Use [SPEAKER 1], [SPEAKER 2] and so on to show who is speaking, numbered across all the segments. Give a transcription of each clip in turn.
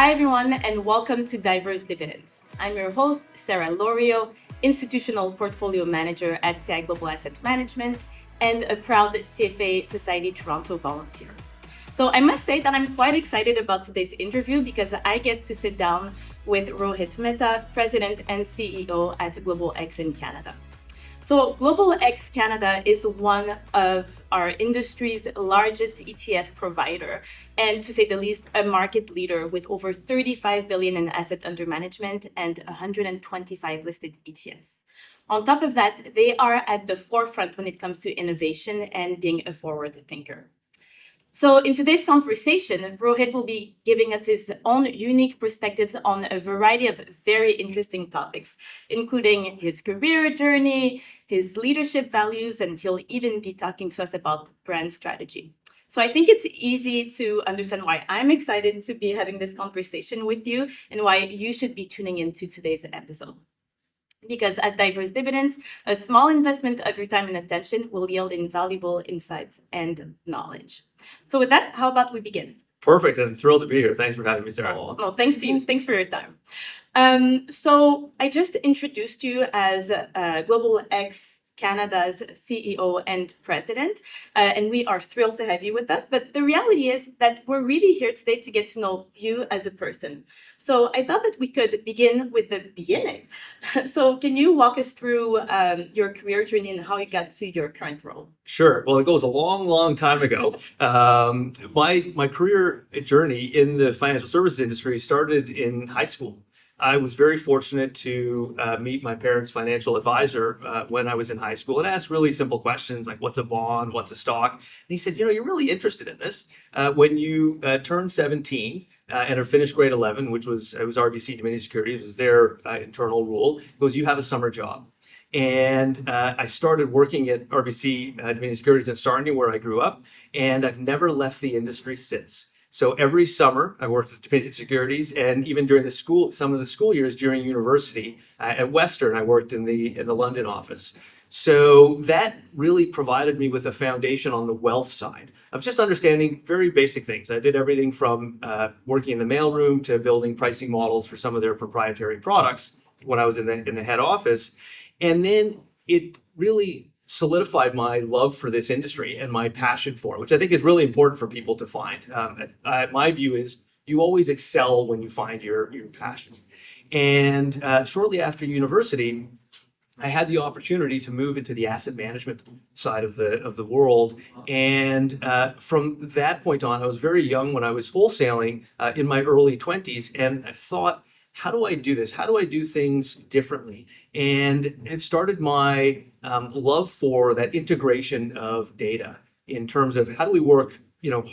[SPEAKER 1] Hi, everyone, and welcome to Diverse Dividends. I'm your host, Sara Loriot, Institutional Portfolio Manager at CI Global Asset Management and a proud CFA Society Toronto volunteer. So I must say that I'm quite excited about today's interview because I get to sit down with Rohit Mehta, President and CEO at Global X in Canada. So Global X Canada is one of our industry's largest ETF provider, and to say the least, a market leader with over 35 billion in asset under management and 125 listed ETFs. On top of that, they are at the forefront when it comes to innovation and being a forward thinker. So in today's conversation, Rohit will be giving us his own unique perspectives on a variety of very interesting topics, including his career journey, his leadership values, and he'll even be talking to us about brand strategy. So I think it's easy to understand why I'm excited to be having this conversation with you and why you should be tuning into today's episode. Because at Diverse Dividends, a small investment of your time and attention will yield invaluable insights and knowledge. So with that, how about we begin?
[SPEAKER 2] Perfect. I'm thrilled to be here. Thanks for having me, Sarah.
[SPEAKER 1] Well, thanks to you. Thanks for your time. So I just introduced you as Global X Canada's CEO and President, and we are thrilled to have you with us. But the reality is that we're really here today to get to know you as a person. So I thought that we could begin with the beginning. So can you walk us through your career journey and how you got to your current role?
[SPEAKER 2] Sure. Well, it goes a long, long time ago. My career journey in the financial services industry started in high school. I was very fortunate to meet my parents' financial advisor when I was in high school and ask really simple questions like, what's a bond? What's a stock? And he said, you're really interested in this. When you turn 17 and are finished grade 11, which was RBC Dominion Securities, it was their internal rule, it goes, you have a summer job. And I started working at RBC Dominion Securities in Sarnia, where I grew up, and I've never left the industry since. So every summer I worked with Dominion Securities, and even during some of the school years during university at Western, I worked in the London office. So that really provided me with a foundation on the wealth side of just understanding very basic things. I did everything from working in the mailroom to building pricing models for some of their proprietary products when I was in the head office. And then it really solidified my love for this industry and my passion for it, which I think is really important for people to find. My view is you always excel when you find your passion. And shortly after university, I had the opportunity to move into the asset management side of the world. And from that point on, I was very young when I was wholesaling in my early 20s. And I thought, how do I do this? How do I do things differently? And it started my love for that integration of data in terms of how do we work,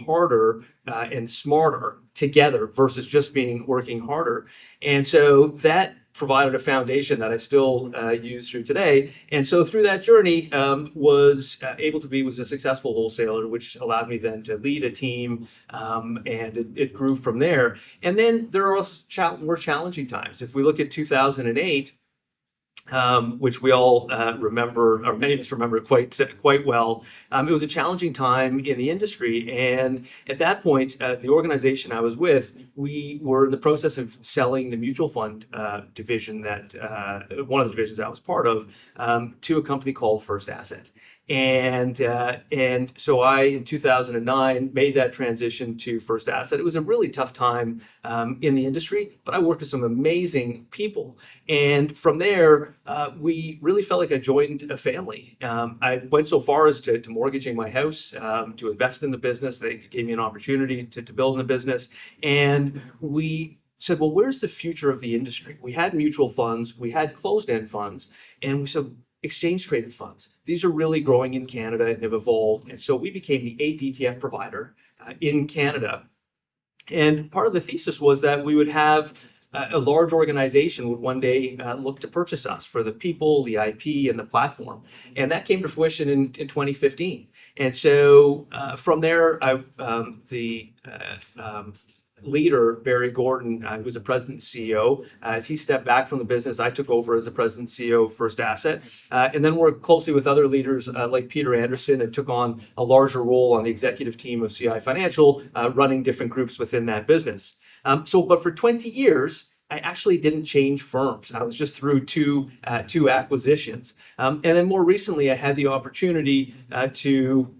[SPEAKER 2] harder and smarter together versus just working harder. And so that provided a foundation that I still use through today. And so through that journey, was a successful wholesaler, which allowed me then to lead a team, and it grew from there. And then there are more challenging times. If we look at 2008, which we all remember, or many of us remember quite well. It was a challenging time in the industry, and at that point, the organization I was with, we were in the process of selling the mutual fund division one of the divisions I was part of, to a company called First Asset. And so I, in 2009, made that transition to First Asset. It was a really tough time in the industry, but I worked with some amazing people. And from there, we really felt like I joined a family. I went so far as to mortgaging my house, to invest in the business. They gave me an opportunity to build in the business. And we said, well, where's the future of the industry? We had mutual funds, we had closed-end funds, and we said, exchange traded funds. These are really growing in Canada and have evolved. And so we became the 8th ETF provider in Canada. And part of the thesis was that we would have a large organization would one day look to purchase us for the people, the IP, and the platform. And that came to fruition in 2015. And so from there, the leader, Barry Gordon, who was the president and CEO, as he stepped back from the business, I took over as the president and CEO of First Asset, and then worked closely with other leaders like Peter Anderson, and took on a larger role on the executive team of CI Financial, running different groups within that business. But for 20 years, I actually didn't change firms. I was just through two acquisitions, and then more recently, I had the opportunity to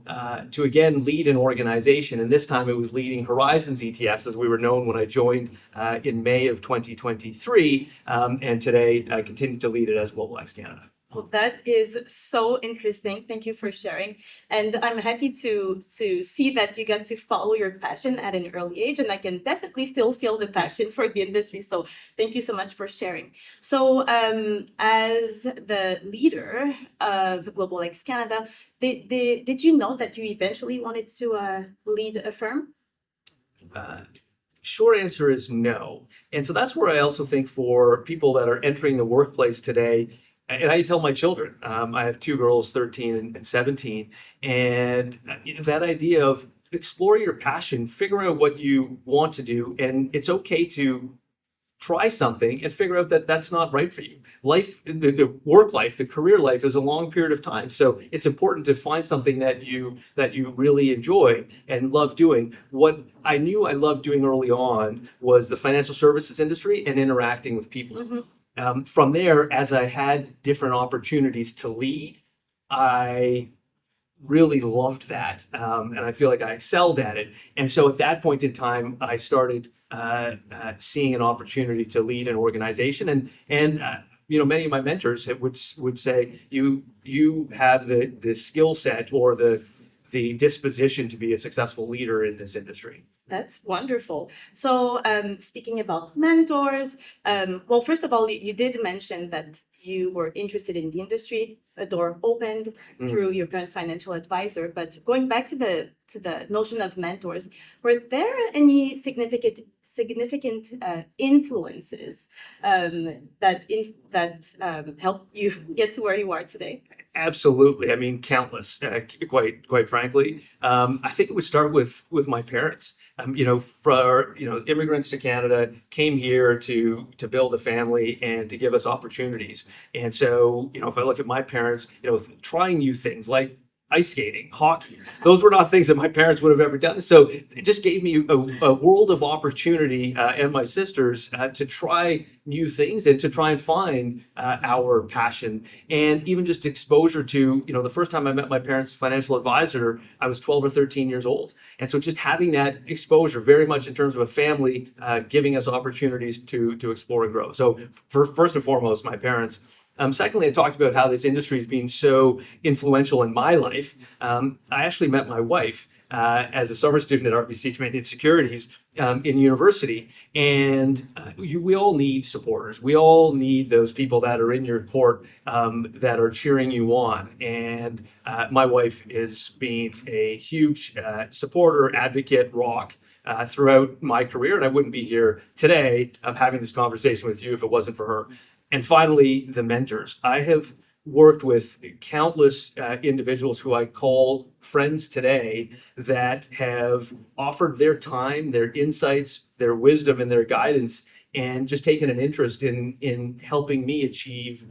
[SPEAKER 2] again lead an organization, and this time it was leading Horizons ETFs, as we were known when I joined in May of 2023, and today I continue to lead it as Global X Canada.
[SPEAKER 1] Well, that is so interesting. Thank you for sharing. And I'm happy to see that you got to follow your passion at an early age. And I can definitely still feel the passion for the industry. So thank you so much for sharing. So as the leader of Global X Canada, did you know that you eventually wanted to lead a firm?
[SPEAKER 2] Short answer is no. And so that's where I also think for people that are entering the workplace today, and I tell my children, I have two girls, 13 and 17, and that idea of explore your passion, figure out what you want to do, and it's okay to try something and figure out that that's not right for you. Life, the work life, the career life is a long period of time. So it's important to find something that you really enjoy and love doing. What I knew I loved doing early on was the financial services industry and interacting with people.
[SPEAKER 1] Mm-hmm.
[SPEAKER 2] From there, as I had different opportunities to lead, I really loved that, and I feel like I excelled at it. And so at that point in time, I started seeing an opportunity to lead an organization, and many of my mentors would say you have the skill set or the disposition to be a successful leader in this industry.
[SPEAKER 1] That's wonderful. So, speaking about mentors, well, first of all, you did mention that you were interested in the industry. A door opened through your parents' financial advisor. But going back to the notion of mentors, were there any significant influences that helped you get to where you are today?
[SPEAKER 2] Absolutely. I mean, countless, quite frankly. I think it would start with my parents. Immigrants to Canada came here to build a family and to give us opportunities. And so, if I look at my parents, trying new things like ice skating, hockey, those were not things that my parents would have ever done. So it just gave me a world of opportunity, and my sisters, to try new things and to try and find our passion, and even just exposure to, the first time I met my parents' financial advisor, I was 12 or 13 years old. And so just having that exposure very much in terms of a family, giving us opportunities to explore and grow. So first and foremost, my parents. Secondly, I talked about how this industry has been so influential in my life. I actually met my wife as a summer student at RBC Canadian Securities in university, and we all need supporters. We all need those people that are in your court, that are cheering you on. And my wife has been a huge supporter, advocate, rock throughout my career, and I wouldn't be here today having this conversation with you if it wasn't for her. And finally, the mentors. I have worked with countless individuals who I call friends today that have offered their time, their insights, their wisdom, and their guidance, and just taken an interest in helping me achieve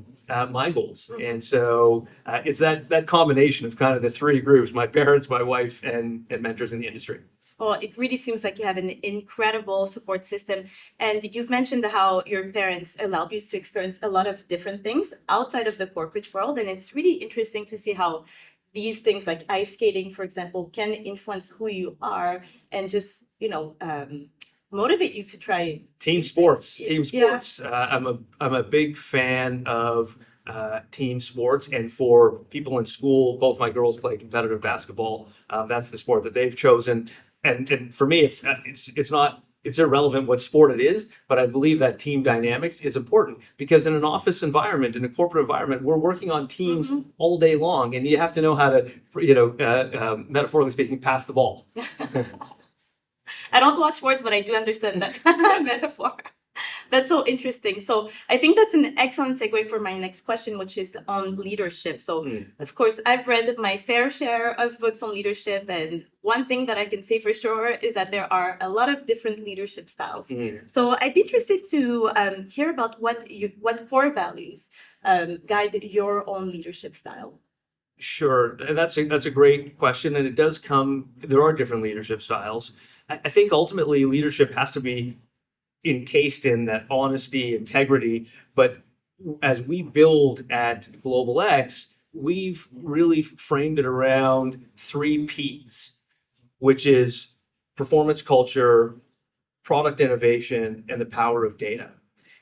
[SPEAKER 2] my goals. And so it's that combination of kind of the three groups: my parents, my wife, and mentors in the industry.
[SPEAKER 1] Well, it really seems like you have an incredible support system. And you've mentioned how your parents allowed you to experience a lot of different things outside of the corporate world. And it's really interesting to see how these things like ice skating, for example, can influence who you are and just, motivate you to try
[SPEAKER 2] team sports.
[SPEAKER 1] Yeah.
[SPEAKER 2] I'm a big fan of team sports, and for people in school, both my girls play competitive basketball. That's the sport that they've chosen. And for me, it's irrelevant what sport it is, but I believe that team dynamics is important, because in an office environment, in a corporate environment, we're working on teams all day long, and you have to know how to, metaphorically speaking, pass the ball.
[SPEAKER 1] I don't watch sports, but I do understand that metaphor. That's so interesting. So I think that's an excellent segue for my next question, which is on leadership. So, of course, I've read my fair share of books on leadership. And one thing that I can say for sure is that there are a lot of different leadership styles. So I'd be interested to hear about what core values guide your own leadership style.
[SPEAKER 2] Sure. And that's a great question. And there are different leadership styles. I think ultimately leadership has to be encased in that honesty, integrity. But as we build at Global X, we've really framed it around 3 Ps, which is performance culture, product innovation, and the power of data.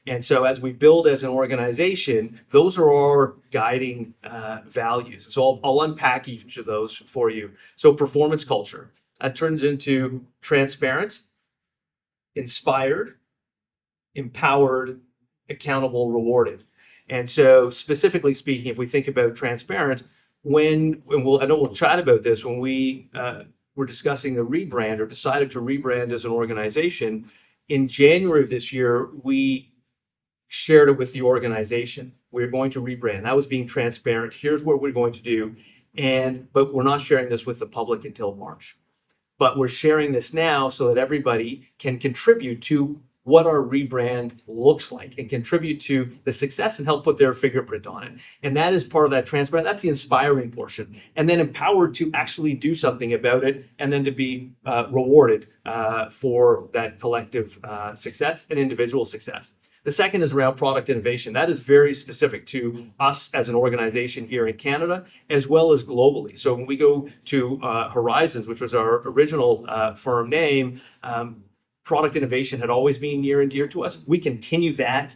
[SPEAKER 2] And so as we build as an organization, those are our guiding values. So I'll unpack each of those for you. So performance culture, that turns into transparent, inspired, empowered, accountable, rewarded. And so specifically speaking, if we think about transparent, I know we'll chat about this, when we were discussing a rebrand or decided to rebrand as an organization, in January of this year, we shared it with the organization. We're going to rebrand. That was being transparent. Here's what we're going to do. But we're not sharing this with the public until March. But we're sharing this now so that everybody can contribute to what our rebrand looks like and contribute to the success and help put their fingerprint on it. And that is part of that transparent. That's the inspiring portion. And then empowered to actually do something about it, and then to be rewarded for that collective success and individual success. The second is around product innovation. That is very specific to us as an organization here in Canada, as well as globally. So when we go to Horizons, which was our original firm name, product innovation had always been near and dear to us. We continue that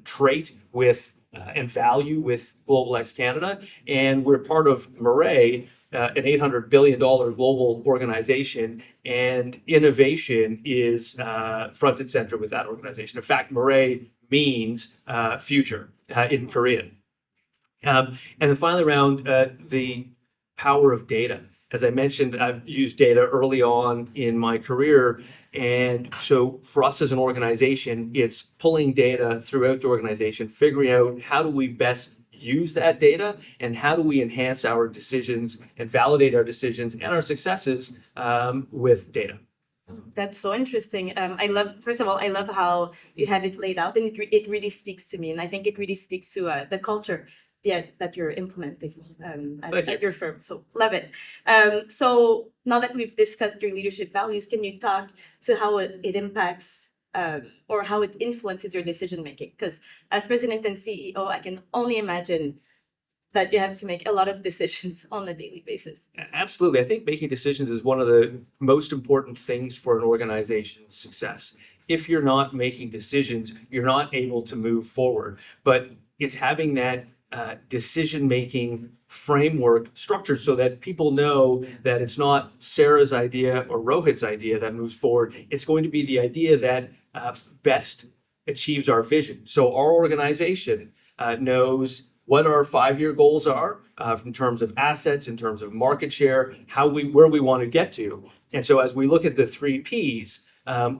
[SPEAKER 2] trait with and value with Global X Canada, and we're part of Murray, an $800 billion global organization, and innovation is front and center with that organization. In fact, Murray means future in Korean. And then finally, around the power of data. As I mentioned, I've used data early on in my career. And so for us as an organization, it's pulling data throughout the organization, figuring out how do we best use that data and how do we enhance our decisions and validate our decisions and our successes with data.
[SPEAKER 1] That's so interesting. First of all, I love how you have it laid out, and it really speaks to me. And I think it really speaks to the culture that you're implementing at your firm. So love it. So now that we've discussed your leadership values, can you talk to how it impacts or how it influences your decision making? Because as president and CEO, I can only imagine that you have to make a lot of decisions on a daily basis.
[SPEAKER 2] Absolutely. I think making decisions is one of the most important things for an organization's success. If you're not making decisions, you're not able to move forward. But it's having that decision-making framework structured so that people know that it's not Sarah's idea or Rohit's idea that moves forward. It's going to be the idea that best achieves our vision. So our organization knows what our 5-year goals are in terms of assets, in terms of market share, where we want to get to. And so as we look at the 3Ps,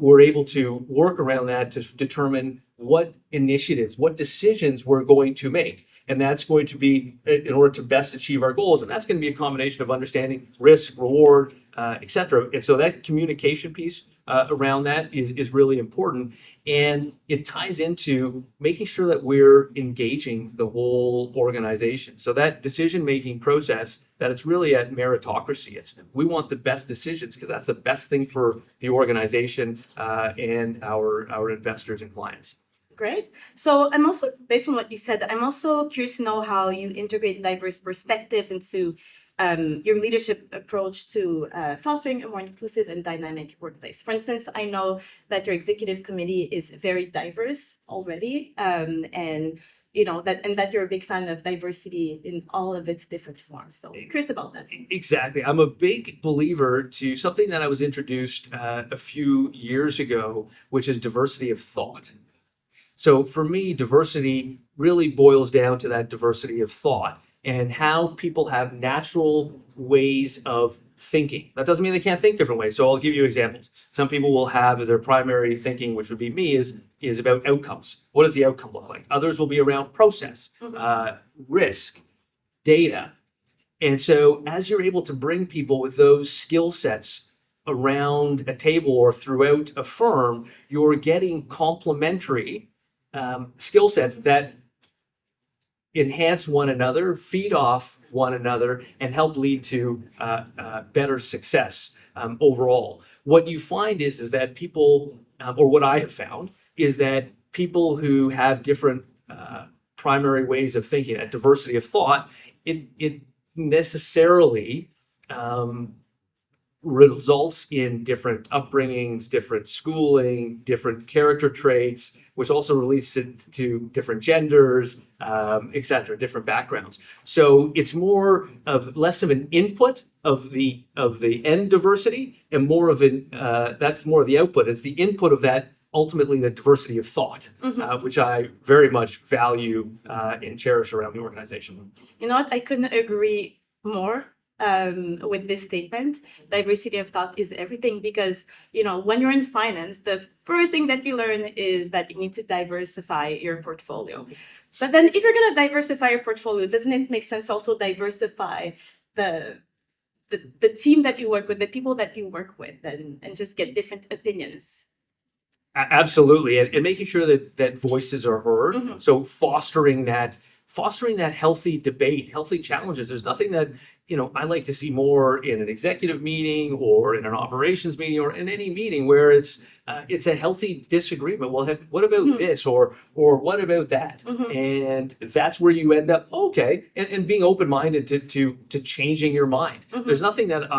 [SPEAKER 2] we're able to work around that to determine what initiatives, what decisions we're going to make. And that's going to be in order to best achieve our goals. And that's going to be a combination of understanding risk, reward, et cetera. And so that communication piece around that is really important. And it ties into making sure that we're engaging the whole organization. So that decision-making process, that it's really at meritocracy. We want the best decisions because that's the best thing for the organization and our investors and clients.
[SPEAKER 1] Great. So I'm also, based on what you said, I'm also curious to know how you integrate diverse perspectives into your leadership approach to fostering a more inclusive and dynamic workplace. For instance, I know that your executive committee is very diverse already, and that you're a big fan of diversity in all of its different forms. So curious about that.
[SPEAKER 2] Exactly. I'm a big believer to something that I was introduced a few years ago, which is diversity of thought. So for me, diversity really boils down to that diversity of thought and how people have natural ways of thinking. That doesn't mean they can't think different ways. So I'll give you examples. Some people will have their primary thinking, which would be me, is about outcomes. What does the outcome look like? Others will be around process, risk, data. And so as you're able to bring people with those skill sets around a table or throughout a firm, you're getting complementary skill sets that enhance one another, feed off one another, and help lead to better success overall. What you find is that people or what I have found, is that people who have different primary ways of thinking, a diversity of thought, it necessarily results in different upbringings, different schooling, different character traits, which also relates to different genders, etc., different backgrounds. So it's more of less of an input of the end diversity, and more of an that's more of the output. It's the input of that, ultimately the diversity of thought, which I very much value and cherish around the organization.
[SPEAKER 1] You know what? I couldn't agree more with this statement. Diversity of thought is everything, because when you're in finance, the first thing that you learn is that you need to diversify your portfolio. But then, if you're going to diversify your portfolio, doesn't it make sense to also diversify the team that you work with, the people that you work with, and just get different opinions?
[SPEAKER 2] Absolutely, and making sure that voices are heard. So fostering that healthy debate, healthy challenges. There's nothing that I like to see more in an executive meeting or in an operations meeting or in any meeting where it's a healthy disagreement. Well, what about this, or what about that? And that's where you end up, okay, and being open-minded to changing your mind. There's nothing that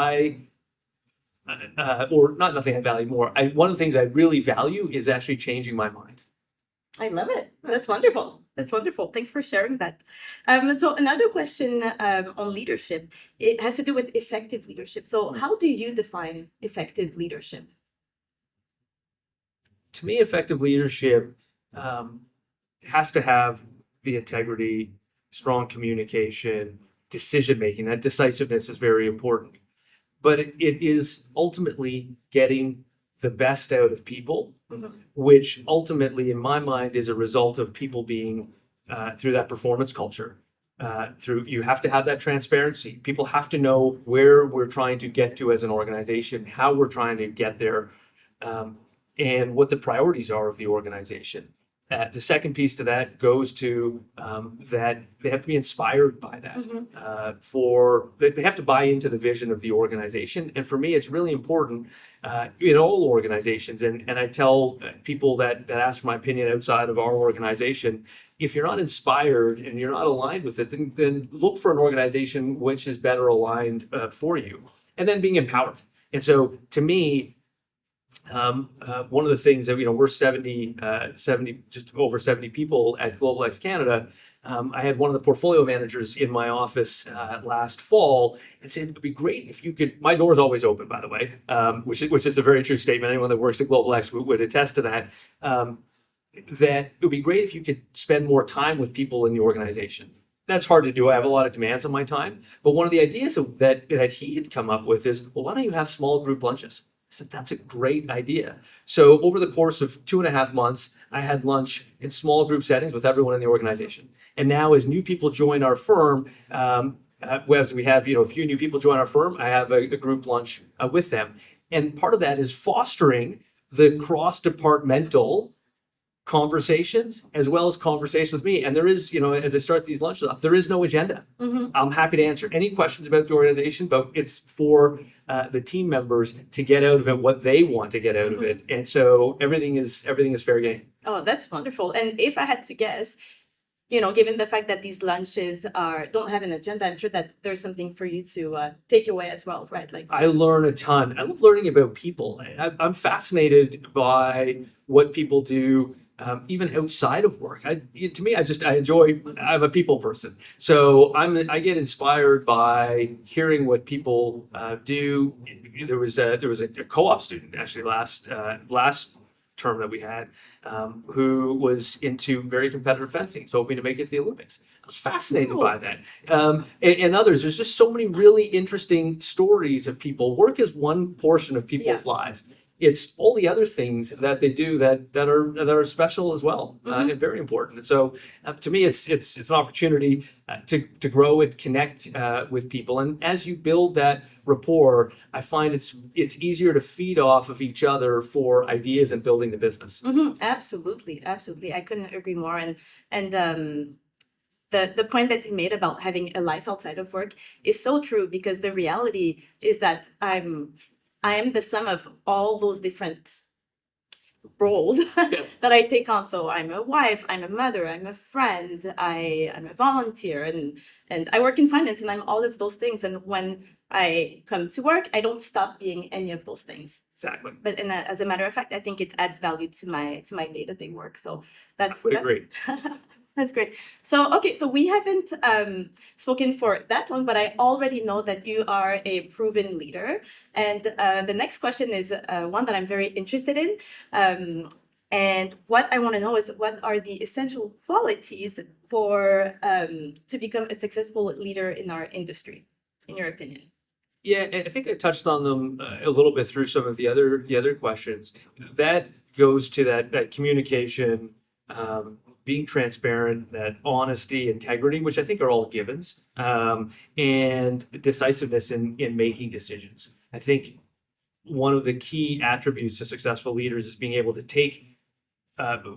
[SPEAKER 2] or not nothing I value more. One of the things I really value is actually changing my mind.
[SPEAKER 1] I love it. That's wonderful. That's wonderful. Thanks for sharing that. So another question on leadership, it has to do with effective leadership. So how do you define effective leadership?
[SPEAKER 2] To me, effective leadership has to have the integrity, strong communication, decision making. That decisiveness is very important. But it is ultimately getting the best out of people, which ultimately, in my mind, is a result of people being through that performance culture. You have to have that transparency. People have to know where we're trying to get to as an organization, how we're trying to get there, and what the priorities are of the organization. The second piece to that goes to that they have to be inspired by that. They have to buy into the vision of the organization. And for me, it's really important in all organizations. And I tell people that ask for my opinion outside of our organization, if you're not inspired and you're not aligned with it, then look for an organization which is better aligned for you. And then being empowered. And so to me, one of the things that we're 70, just over 70 people at GlobalX Canada. I had one of the portfolio managers in my office last fall and said, it'd be great if you could. My door is always open, by the way, which is a very true statement. Anyone that works at GlobalX would attest to that. That it would be great if you could spend more time with people in the organization. That's hard to do. I have a lot of demands on my time. But one of the ideas that he had come up with is, well, why don't you have small group lunches? I said, that's a great idea. So over the course of 2.5 months, I had lunch in small group settings with everyone in the organization. And now as new people join our firm, as we have a few new people join our firm, I have a group lunch with them. And part of that is fostering the cross-departmental conversations as well as conversations with me. And there is, as I start these lunches off, there is no agenda. I'm happy to answer any questions about the organization, but it's for the team members to get out of it what they want to get out of it. And so everything is fair game.
[SPEAKER 1] Oh, that's wonderful. And if I had to guess, given the fact that these lunches don't have an agenda, I'm sure that there's something for you to take away as well, right? Like,
[SPEAKER 2] I learn a ton. I love learning about people. I'm fascinated by what people do. Even outside of work, I enjoy. I'm a people person, so I get inspired by hearing what people do. There was a co-op student actually last term that we had who was into very competitive fencing, so hoping to make it to the Olympics. I was fascinated by that, and others. There's just so many really interesting stories of people. Work is one portion of people's lives. It's all the other things that they do that are special as well, and very important. And so, to me, it's an opportunity to grow and connect with people. And as you build that rapport, I find it's easier to feed off of each other for ideas and building the business.
[SPEAKER 1] Absolutely, absolutely. I couldn't agree more. And the point that you made about having a life outside of work is so true, because the reality is that I am the sum of all those different roles
[SPEAKER 2] Yes.
[SPEAKER 1] that I take on. So I'm a wife, I'm a mother, I'm a friend, I'm a volunteer, and I work in finance, and I'm all of those things. And when I come to work, I don't stop being any of those things.
[SPEAKER 2] Exactly.
[SPEAKER 1] But as a matter of fact, I think it adds value to my day-to-day work. So
[SPEAKER 2] I would agree.
[SPEAKER 1] that's great. So okay, so we haven't spoken for that long, but I already know that you are a proven leader. And the next question is one that I'm very interested in. And what I want to know is, what are the essential qualities for to become a successful leader in our industry, in your opinion?
[SPEAKER 2] Yeah, and I think I touched on them a little bit through some of the other questions. That goes to that communication, being transparent, that honesty, integrity, which I think are all givens, and decisiveness in making decisions. I think one of the key attributes to successful leaders is being able to take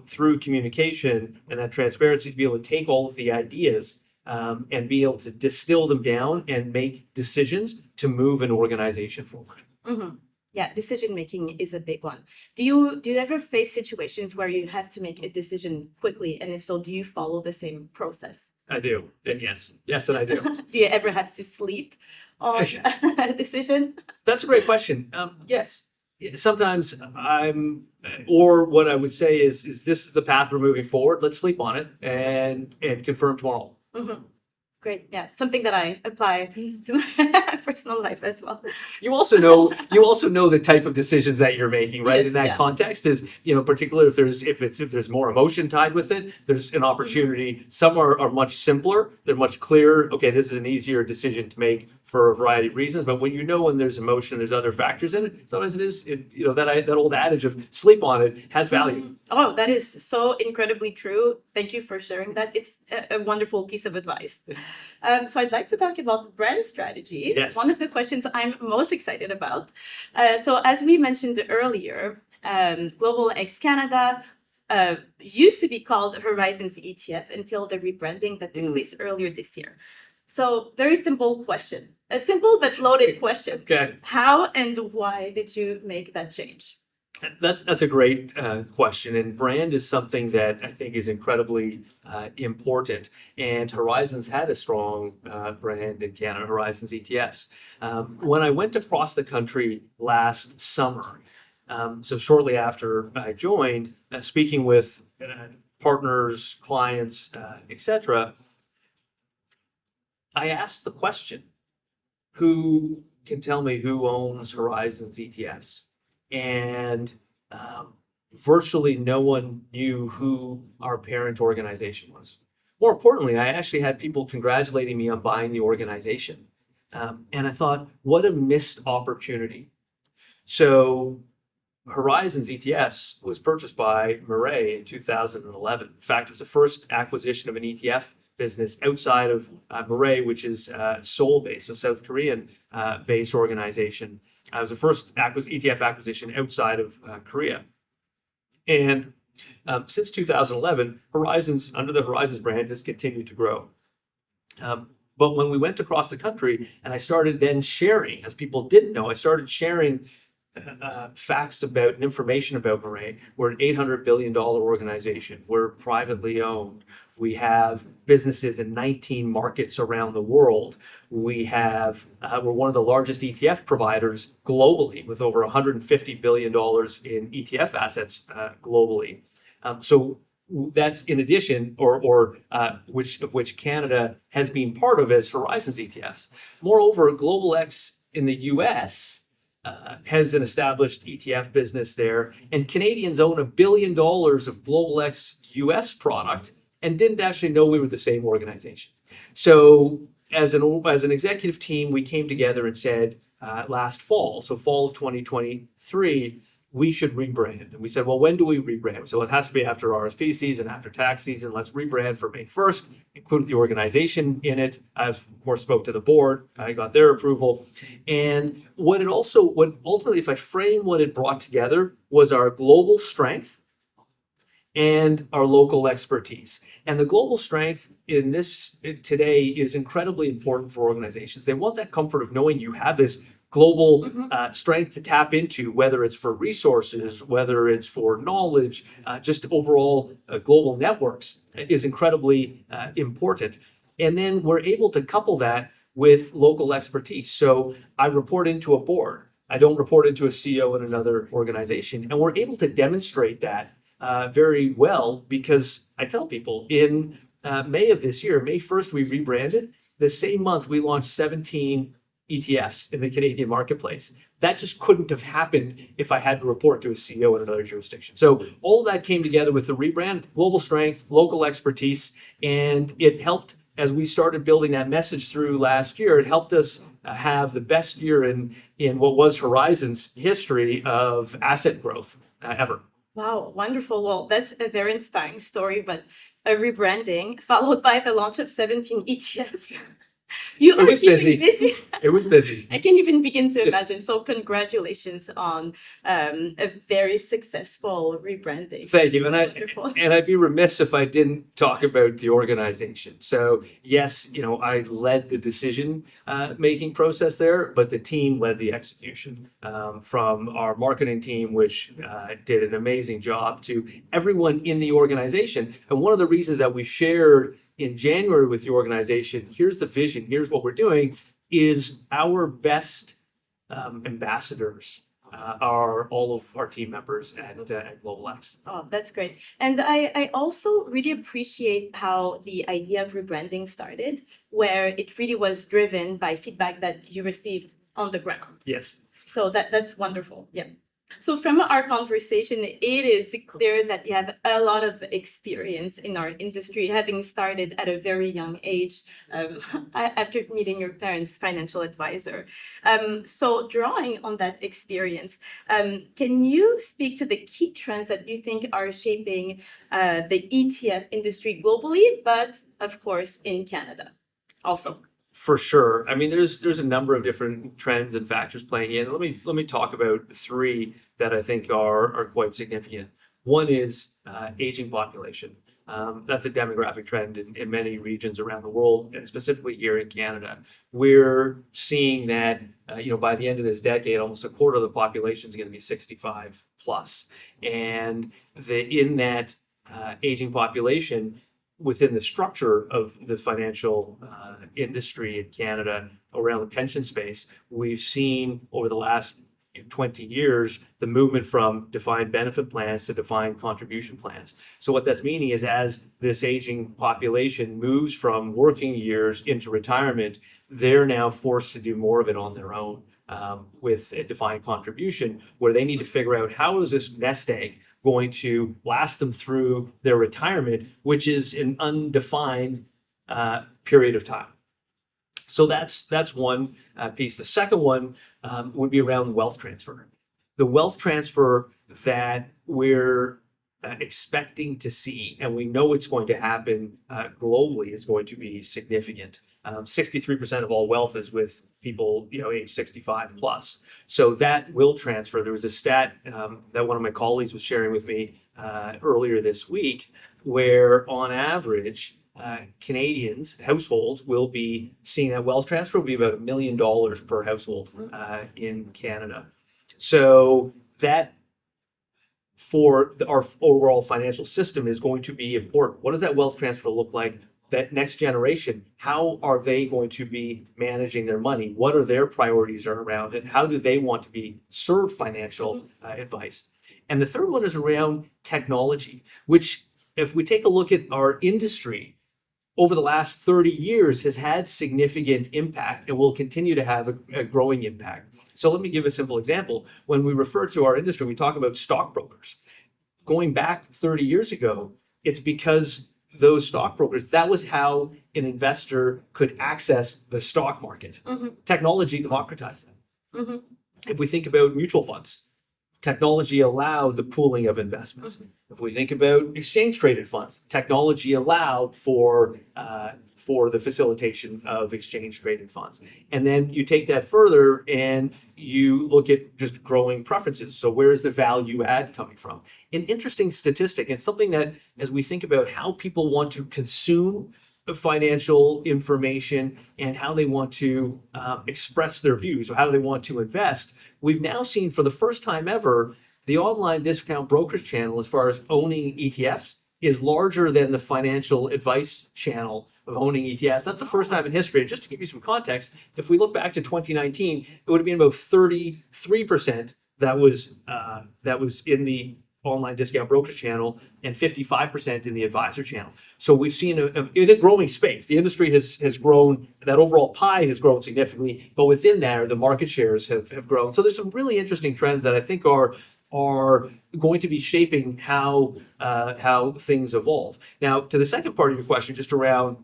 [SPEAKER 2] through communication and that transparency, to be able to take all of the ideas and be able to distill them down and make decisions to move an organization forward.
[SPEAKER 1] Mm-hmm. Yeah, decision making is a big one. Do you ever face situations where you have to make a decision quickly, and if so, do you follow the same process?
[SPEAKER 2] I do. And yes, and I do.
[SPEAKER 1] Do you ever have to sleep on a decision?
[SPEAKER 2] That's a great question. Yes, sometimes or what I would say is this is the path we're moving forward. Let's sleep on it and confirm tomorrow.
[SPEAKER 1] Mm-hmm. Great. Yeah, something that I apply to my personal life as well.
[SPEAKER 2] You also know the type of decisions that you're making, right?
[SPEAKER 1] Yes,
[SPEAKER 2] In that
[SPEAKER 1] yeah.
[SPEAKER 2] context is, particularly if there's more emotion tied with it, there's an opportunity. Some are much simpler, they're much clearer. Okay, this is an easier decision to make for a variety of reasons. But when when there's emotion, there's other factors in it. Sometimes that old adage of sleep on it has value.
[SPEAKER 1] Oh, that is so incredibly true. Thank you for sharing that. It's a wonderful piece of advice. So I'd like to talk about brand strategy.
[SPEAKER 2] Yes.
[SPEAKER 1] One of the questions I'm most excited about. So as we mentioned earlier, Global X Canada used to be called Horizons ETF until the rebranding that took place earlier this year. So very simple question, a simple but loaded question.
[SPEAKER 2] Okay.
[SPEAKER 1] How and why did you make that change?
[SPEAKER 2] That's a great question, and brand is something that I think is incredibly important. And Horizons had a strong brand in Canada, Horizons ETFs. When I went across the country last summer, so shortly after I joined, speaking with partners, clients, etc., I asked the question, who can tell me who owns Horizons ETFs? And virtually no one knew who our parent organization was. More importantly, I actually had people congratulating me on buying the organization. And I thought, what a missed opportunity. So Horizons ETFs was purchased by Murray in 2011. In fact, it was the first acquisition of an ETF business outside of Murray, which is Seoul-based, a South Korean-based organization. It was the first ETF acquisition outside of Korea. And since 2011, Horizons, under the Horizons brand, has continued to grow. But when we went across the country and I started then sharing, as people didn't know, I started sharing facts about and information about Murray. We're an $800 billion organization. We're privately owned. We have businesses in 19 markets around the world. We're one of the largest ETF providers globally, with over $150 billion in ETF assets globally. So that's in addition, which Canada has been part of as Horizons ETFs. Moreover, Global X in the US has an established ETF business there, and Canadians own $1 billion of Global X US product and didn't actually know we were the same organization. So as an executive team, we came together and said last fall, so fall of 2023, we should rebrand. And we said, well, when do we rebrand? So it has to be after RSP season, after tax season. Let's rebrand for May 1st, include the organization in it. I, of course, spoke to the board. I got their approval. And what ultimately, if I frame what it brought together, was our global strength and our local expertise. And the global strength today is incredibly important for organizations. They want that comfort of knowing you have this global
[SPEAKER 1] Mhm.
[SPEAKER 2] strength to tap into, whether it's for resources, whether it's for knowledge, just overall global networks is incredibly important. And then we're able to couple that with local expertise. So I report into a board. I don't report into a CEO in another organization. And we're able to demonstrate that very well because I tell people in May of this year, May 1st, we rebranded. The same month, we launched 17 ETFs in the Canadian marketplace. That just couldn't have happened if I had to report to a CEO in another jurisdiction. So all that came together with the rebrand, global strength, local expertise, and it helped as we started building that message through last year. It helped us have the best year in what was Horizon's history of asset growth ever.
[SPEAKER 1] Wow, wonderful. Well, that's a very inspiring story, but a rebranding followed by the launch of 17 ETFs. You
[SPEAKER 2] It
[SPEAKER 1] are
[SPEAKER 2] was
[SPEAKER 1] keeping
[SPEAKER 2] busy.
[SPEAKER 1] busy.
[SPEAKER 2] It was busy.
[SPEAKER 1] I can't even begin to imagine. So, congratulations on a very successful rebranding.
[SPEAKER 2] Thank you.
[SPEAKER 1] Wonderful.
[SPEAKER 2] And I'd be remiss if I didn't talk about the organization. So yes, I led the decision making process there, but the team led the execution. From our marketing team, which did an amazing job, to everyone in the organization. And one of the reasons that we shared in January with the organization, here's the vision, here's what we're doing, is our best ambassadors are all of our team members at Global X.
[SPEAKER 1] Oh, that's great. And I also really appreciate how the idea of rebranding started, where it really was driven by feedback that you received on the ground.
[SPEAKER 2] Yes.
[SPEAKER 1] So that's wonderful. Yeah. So from our conversation, it is clear that you have a lot of experience in our industry, having started at a very young age after meeting your parents' financial advisor. So drawing on that experience, can you speak to the key trends that you think are shaping the ETF industry globally, but of course in Canada also?
[SPEAKER 2] For sure. I mean, there's a number of different trends and factors playing in. Let me talk about three that I think are quite significant. One is aging population. That's a demographic trend in many regions around the world, and specifically here in Canada. We're seeing that by the end of this decade, almost a quarter of the population is going to be 65 plus, and in that aging population, within the structure of the financial industry in Canada around the pension space, we've seen over the last 20 years the movement from defined benefit plans to defined contribution plans. So what that's meaning is as this aging population moves from working years into retirement, they're now forced to do more of it on their own with a defined contribution, where they need to figure out how is this nest egg going to last them through their retirement, which is an undefined period of time. So that's one piece. The second one would be around wealth transfer. The wealth transfer that we're expecting to see, and we know it's going to happen globally, is going to be significant. 63% of all wealth is with people, age 65 plus. So that will transfer. There was a stat that one of my colleagues was sharing with me earlier this week, where on average, Canadians, households, will be seeing that wealth transfer will be about $1 million per household in Canada. So that for our overall financial system is going to be important. What does that wealth transfer look like? That next generation, how are they going to be managing their money? What are their priorities around it? How do they want to be served financial advice? And the third one is around technology, which, if we take a look at our industry, over the last 30 years has had significant impact and will continue to have a growing impact. So let me give a simple example. When we refer to our industry, we talk about stockbrokers. Going back 30 years ago, it's because those stockbrokers, that was how an investor could access the stock market. Technology democratized that. If we think about mutual funds, technology allowed the pooling of investments. If we think about exchange traded funds, technology allowed for the facilitation of exchange traded funds. And then you take that further and you look at just growing preferences. So where is the value add coming from? An interesting statistic, and something that as we think about how people want to consume financial information and how they want to express their views or how they want to invest, we've now seen for the first time ever the online discount brokerage channel, as far as owning ETFs, is larger than the financial advice channel of owning ETFs. That's the first time in history. And just to give you some context, if we look back to 2019, it would have been about 33% that was in the online discount brokerage channel and 55% in the advisor channel. So we've seen in a growing space. The industry has grown, that overall pie has grown significantly, but within there, the market shares have grown. So there's some really interesting trends that I think are going to be shaping how things evolve. Now, to the second part of your question, just around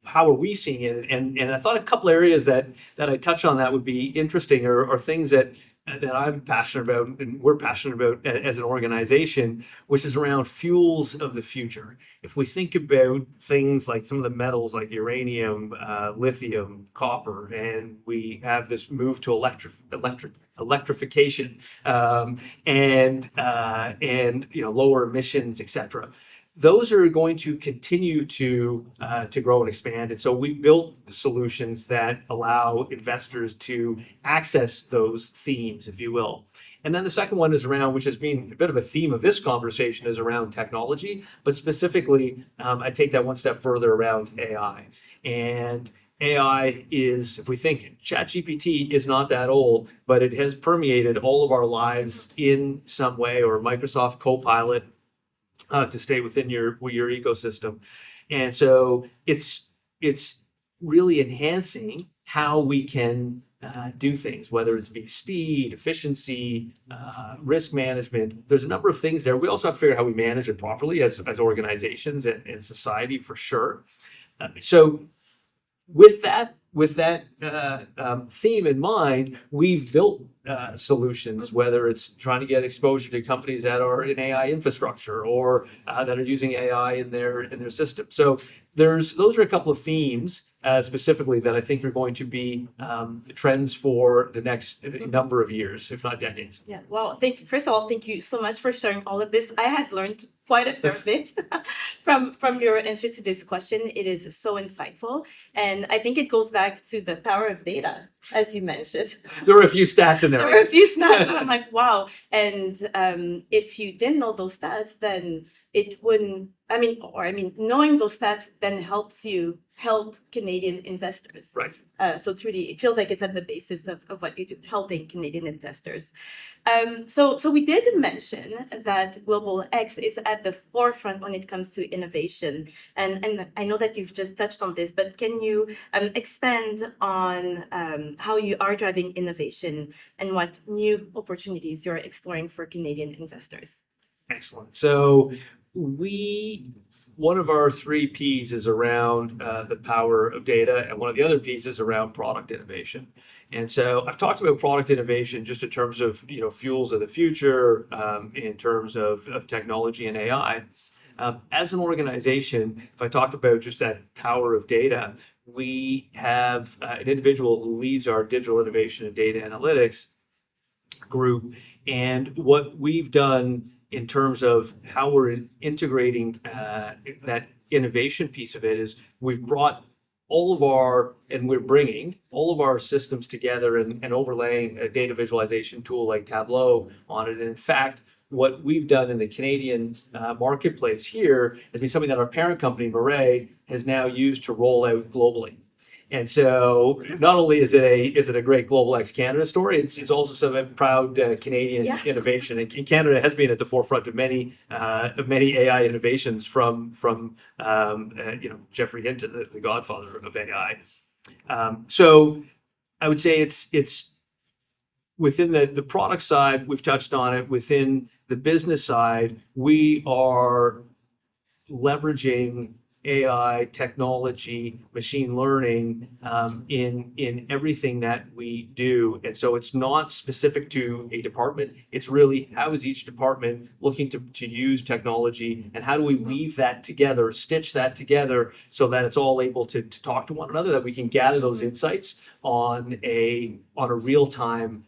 [SPEAKER 2] how are we seeing it, and I thought a couple areas that I touch on that would be interesting, or things that I'm passionate about and we're passionate about as an organization, which is around fuels of the future. If we think about things like some of the metals like uranium, lithium, copper, and we have this move to electrification, and lower emissions, etc. Those are going to continue to grow and expand. And so we've built solutions that allow investors to access those themes, if you will. And then the second one is around, which has been a bit of a theme of this conversation, is around technology, but specifically, I take that one step further around AI. And AI is, if we think ChatGPT is not that old, but it has permeated all of our lives in some way, or Microsoft Copilot, to stay within your ecosystem. And so it's really enhancing how we can do things, whether it's be speed, efficiency, risk management. There's a number of things there. We also have to figure out how we manage it properly as organizations and society, for sure. So with that theme in mind, we've built solutions, whether it's trying to get exposure to companies that are in AI infrastructure or that are using AI in their system. So those are a couple of themes specifically that I think are going to be trends for the next number of years, if not decades.
[SPEAKER 1] Yeah. Well, first of all, thank you so much for sharing all of this. I have learned quite a fair bit from your answer to this question. It is so insightful, and I think it goes back to the power of data, as you mentioned.
[SPEAKER 2] There were a few stats in there.
[SPEAKER 1] There were a few stats, and I'm like, wow. And if you didn't know those stats, then it wouldn't. Knowing those stats then helps you help Canadian investors.
[SPEAKER 2] Right.
[SPEAKER 1] So it feels like it's at the basis of what you do, helping Canadian investors. So we did mention that Global X is at the forefront when it comes to innovation. And I know that you've just touched on this, but can you expand on how you are driving innovation and what new opportunities you're exploring for Canadian investors?
[SPEAKER 2] Excellent. So one of our 3 Ps is around the power of data, and one of the other Ps is around product innovation. And so I've talked about product innovation just in terms of fuels of the future, in terms of technology and AI. As an organization, if I talk about just that power of data, we have an individual who leads our digital innovation and data analytics group, and what we've done in terms of how we're integrating that innovation piece of it is we've brought we're bringing all of our systems together and overlaying a data visualization tool like Tableau on it. And in fact, what we've done in the Canadian marketplace here has been something that our parent company, Murray, has now used to roll out globally. And so not only is it a great Global X Canada story, it's also some proud Canadian innovation. And Canada has been at the forefront of many AI innovations from Geoffrey Hinton, the godfather of AI. So I would say it's within the product side, we've touched on it. Within the business side, we are leveraging AI, technology, machine learning in everything that we do. And so it's not specific to a department. It's really how is each department looking to use technology, and how do we weave that together, stitch that together so that it's all able to talk to one another, that we can gather those insights on a real-time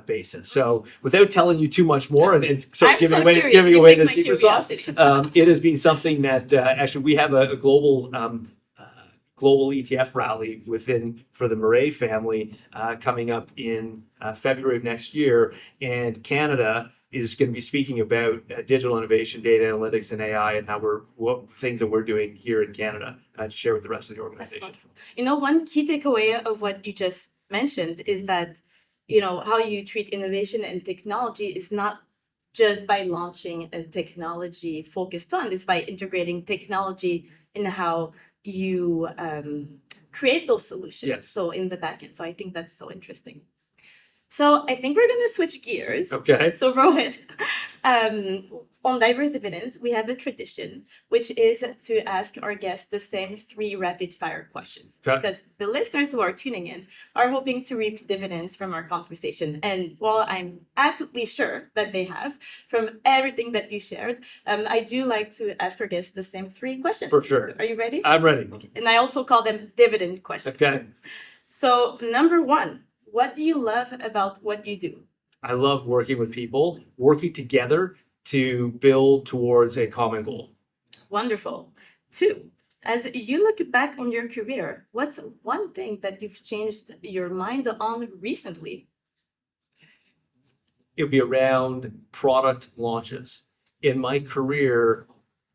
[SPEAKER 2] basis. So without telling you too much more and
[SPEAKER 1] I'm
[SPEAKER 2] giving
[SPEAKER 1] so
[SPEAKER 2] away
[SPEAKER 1] curious.
[SPEAKER 2] giving
[SPEAKER 1] You
[SPEAKER 2] away
[SPEAKER 1] piqued
[SPEAKER 2] the
[SPEAKER 1] my
[SPEAKER 2] secret sauce,
[SPEAKER 1] curiosity.
[SPEAKER 2] it has been something that actually we have a global ETF rally for the Murray family coming up in February of next year, and Canada is going to be speaking about digital innovation, data analytics, and AI, and what things that we're doing here in Canada to share with the rest of the
[SPEAKER 1] That's
[SPEAKER 2] organization.
[SPEAKER 1] wonderful. You know, one key takeaway of what you just mentioned is that, how you treat innovation and technology is not just by launching a technology focused on, it's by integrating technology in how you create those solutions.
[SPEAKER 2] Yes.
[SPEAKER 1] So in the back end. So I think that's so interesting. So I think we're going to switch gears.
[SPEAKER 2] Okay.
[SPEAKER 1] So Rohit, on Diverse Dividends, we have a tradition, which is to ask our guests the same 3 rapid fire questions.
[SPEAKER 2] Okay.
[SPEAKER 1] Because the listeners who are tuning in are hoping to reap dividends from our conversation. And while I'm absolutely sure that they have, from everything that you shared, I do like to ask our guests the same 3 questions.
[SPEAKER 2] For sure.
[SPEAKER 1] Are you ready?
[SPEAKER 2] I'm ready.
[SPEAKER 1] Okay. And I also call them dividend questions.
[SPEAKER 2] Okay.
[SPEAKER 1] So number 1, what do you love about what you do?
[SPEAKER 2] I love working with people, working together to build towards a common goal.
[SPEAKER 1] Wonderful. 2, as you look back on your career, what's one thing that you've changed your mind on recently?
[SPEAKER 2] It would be around product launches. In my career,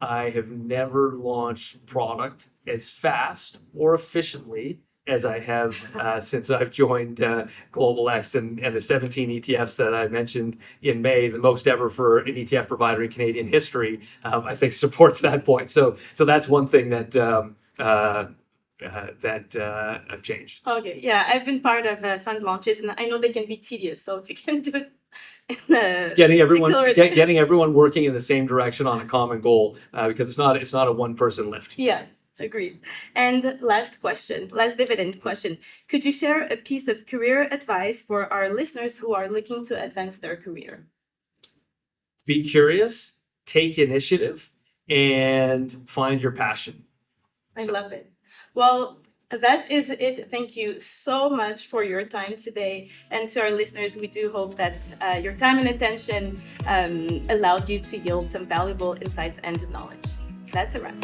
[SPEAKER 2] I have never launched product as fast or efficiently as I have since I've joined Global X and the 17 ETFs that I mentioned in May, the most ever for an ETF provider in Canadian history, I think supports that point. So that's one thing that I've changed.
[SPEAKER 1] Okay, yeah, I've been part of fund launches, and I know they can be tedious. So if you can do it,
[SPEAKER 2] getting everyone working in the same direction on a common goal, because it's not a one-person lift.
[SPEAKER 1] Yeah. Agreed. And last dividend question. Could you share a piece of career advice for our listeners who are looking to advance their career?
[SPEAKER 2] Be curious, take initiative, and find your passion.
[SPEAKER 1] I love it. Well, that is it. Thank you so much for your time today. And to our listeners, we do hope that your time and attention allowed you to yield some valuable insights and knowledge. That's a wrap.